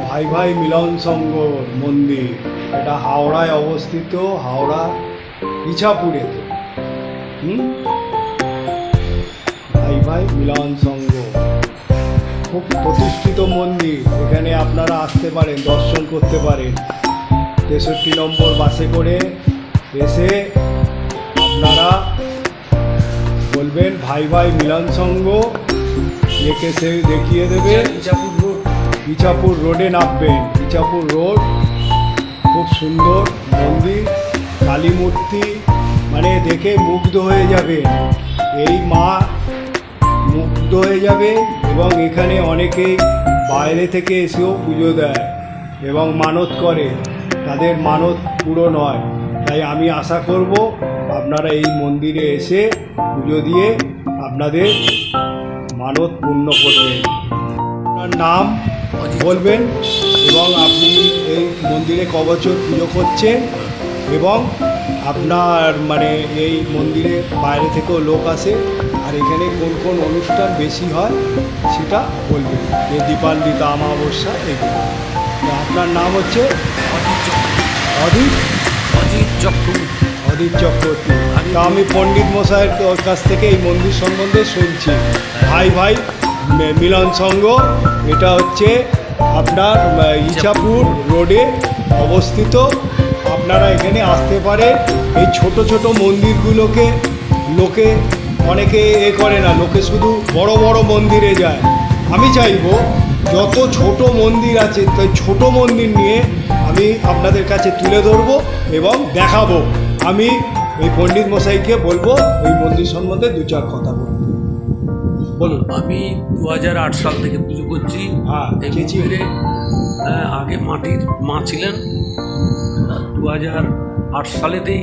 ভাই ভাই মিলন সংঘ মন্দির। এটা হাওড়ায় অবস্থিত, হাওড়া ইছাপুরেতে। ভাই ভাই মিলন সংঘ খুব প্রতিষ্ঠিত মন্দির। এখানে আপনারা আসতে পারেন, দর্শন করতে পারেন। 63 নম্বর বাসে করে এসে আপনারা বলবেন ভাই ভাই মিলন সংঘ, একে সে দেখিয়ে দেবে। ইছাপুর রোডে নামবেন, ইছাপুর রোড। খুব সুন্দর মন্দির, কালী মূর্তি, মানে দেখে মুগ্ধ হয়ে যাবে। এই মা মুগ্ধ হয়ে যাবে। এবং এখানে অনেকেই বাইরে থেকে এসেও পুজো দেয় এবং মানত করে, তাদের মানত পূরণ হয়। তাই আমি আশা করব আপনারা এই মন্দিরে এসে পুজো দিয়ে আপনাদের মানত পূর্ণ করবেন। আপনার নাম বলবেন এবং আপনি এই মন্দিরে ক বছর পুজো করছেন এবং আপনার মানে এই মন্দিরে বাইরে থেকেও লোক আসে, আর এখানে কোন কোন অনুষ্ঠান বেশি হয় সেটা বলবেন। এই দীপান্বিতা অমাবস্যা এগুলো। আপনার নাম হচ্ছে অজিত চক্রবর্তী। তা আমি পণ্ডিত মশাইয়ের কাছ থেকে এই মন্দির সম্বন্ধে শুনছি। ভাই ভাই মিলন সংঘ, এটা হচ্ছে আপনার ইছাপুর রোডে অবস্থিত। আপনারা এখানে আসতে পারেন। এই ছোট ছোট মন্দিরগুলোকে লোকে অনেকে করে না, লোকে শুধু বড় বড় মন্দিরে যায়। আমি চাইবো যত ছোট মন্দির আছে, তাই ছোট মন্দির নিয়ে আমি আপনাদের কাছে তুলে ধরবো এবং দেখাবো। আমি এই পণ্ডিত মশাইকে বলবো এই মন্দির সম্বন্ধে দু চার কথা বলবো। বলুন। আমি 2008 সাল থেকে পুজো করছি। এই মন্দিরে আগে মাটির মা ছিলেন। 2008 সালেতেই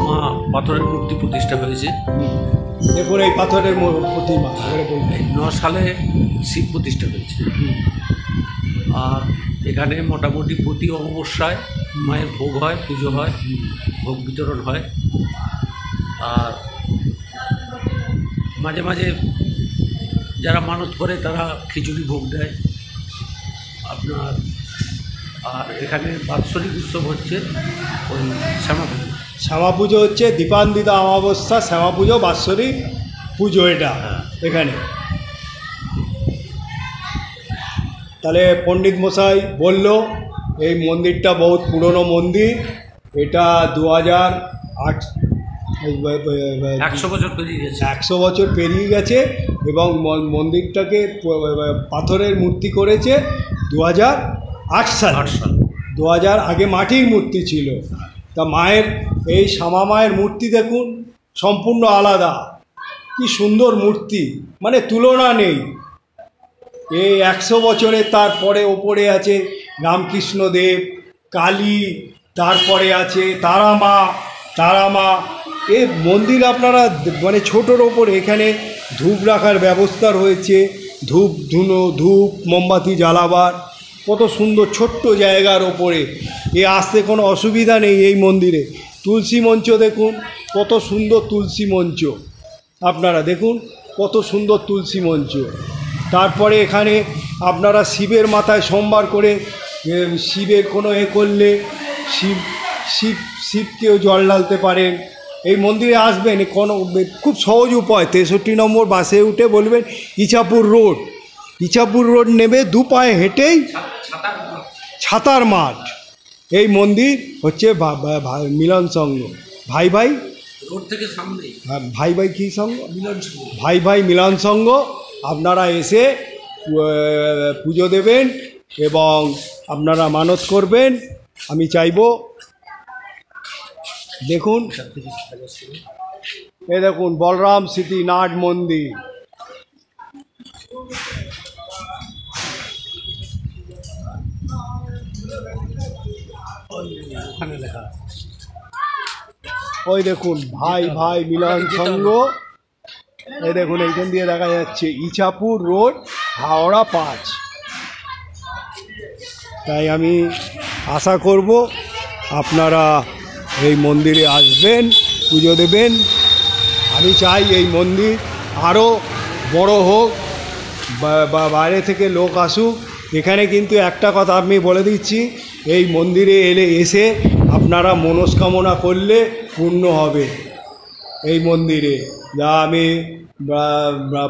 মা পাথরের মূর্তি প্রতিষ্ঠা হয়েছে। দেখুন এই পাথরের প্রতিমা। 9 সালে শিব প্রতিষ্ঠা হয়েছে। আর এখানে মোটামুটি প্রতি অমাবস্যায় মায়ের ভোগ হয়, পুজো হয়, ভোগ বিতরণ হয়। আর মাঝে মাঝে যারা মানত করে তারা খিচুড়ি ভোগ দেয় আপনার। আর এখানে বাৎসরিক উৎসব হচ্ছে ওই শ্যামা পুজো। শ্যামা পুজো হচ্ছে দীপান্বিতা অমাবস্যা, শ্যামা পুজো, বাৎসরিক পুজো এটা এখানে। তাহলে পণ্ডিত মশাই বলল এই মন্দিরটা বহুত পুরনো মন্দির। এটা 2008 100 বছর পেরিয়ে গেছে। 100 বছর পেরিয়ে গেছে এবং মন্দিরটাকে পাথরের মূর্তি করেছে 2008 সাল। 2000 আগে মাটির মূর্তি ছিল। তা মায়ের এই শ্যামা মায়ের মূর্তি দেখুন, সম্পূর্ণ আলাদা। কি সুন্দর মূর্তি, মানে তুলনা নেই। এই 100 বছরের তারপরে ওপরে আছে রামকৃষ্ণদেব, কালী, তারপরে আছে তারা মা। এই মন্দির আপনারা মানে ছোটোর ওপরে এখানে ধূপ রাখার ব্যবস্থা রয়েছে। ধূপ মোমবাতি জ্বালাবার কত সুন্দর ছোট্ট জায়গার ওপরে। আসতে কোনো অসুবিধা নেই এই মন্দিরে। তুলসী মঞ্চ দেখুন, কত সুন্দর তুলসী মঞ্চ। আপনারা দেখুন কত সুন্দর তুলসী মঞ্চ। তারপরে এখানে আপনারা শিবের মাথায় সোমবার করে শিবের কোনো করলে শিবকেও জল ঢালতে পারেন। এই মন্দিরে আসবেন, কোনো খুব সহজ উপায়। 63 নম্বর বাসে উঠে বলবেন ইছাপুর রোড নেবে, 2 পায়ে হেঁটেই ছাতার মাঠ। এই মন্দির হচ্ছে মিলন সংঘ। ভাই ভাই রোড থেকে সামনে ভাই ভাই কী সংঘ? মিলন সংঘ। ভাই ভাই মিলন সংঘ। আপনারা এসে পুজো দেবেন এবং আপনারা মানত করবেন। আমি চাইব দেখুন, এ দেখুন বলরাম স্মৃতি নাট মন্দির। ওই দেখুন ভাই ভাই মিলন সংঘ। এই দেখুন এইখান দিয়ে দেখা যাচ্ছে ইছাপুর রোড, হাওড়া 5। তাই আমি আশা করব আপনারা এই মন্দিরে আসবেন, পুজো দেবেন। আমি চাই এই মন্দির আরও বড় হোক, বা বাইরে থেকে লোক আসুক এখানে কিন্তু একটা কথা আমি বলে দিচ্ছি, এই মন্দিরে এসে আপনারা মনস্কামনা করলে পূর্ণ হবে। এই মন্দিরে যা আমি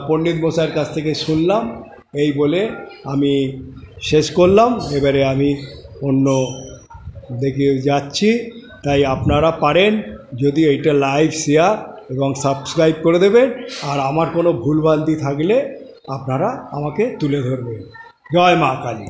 পণ্ডিত মশাইয়ের কাছ থেকে শুনলাম, এই বলে আমি শেষ করলাম। এবারে আমি অন্য দেখে যাচ্ছি। তাই আপনারা পারেন যদি এইটা লাইভ, শেয়ার এবং সাবস্ক্রাইব করে দেবেন। আর আমার কোনো ভুলভ্রান্তি থাকলে আপনারা আমাকে তুলে ধরবেন। জয় মা কালী।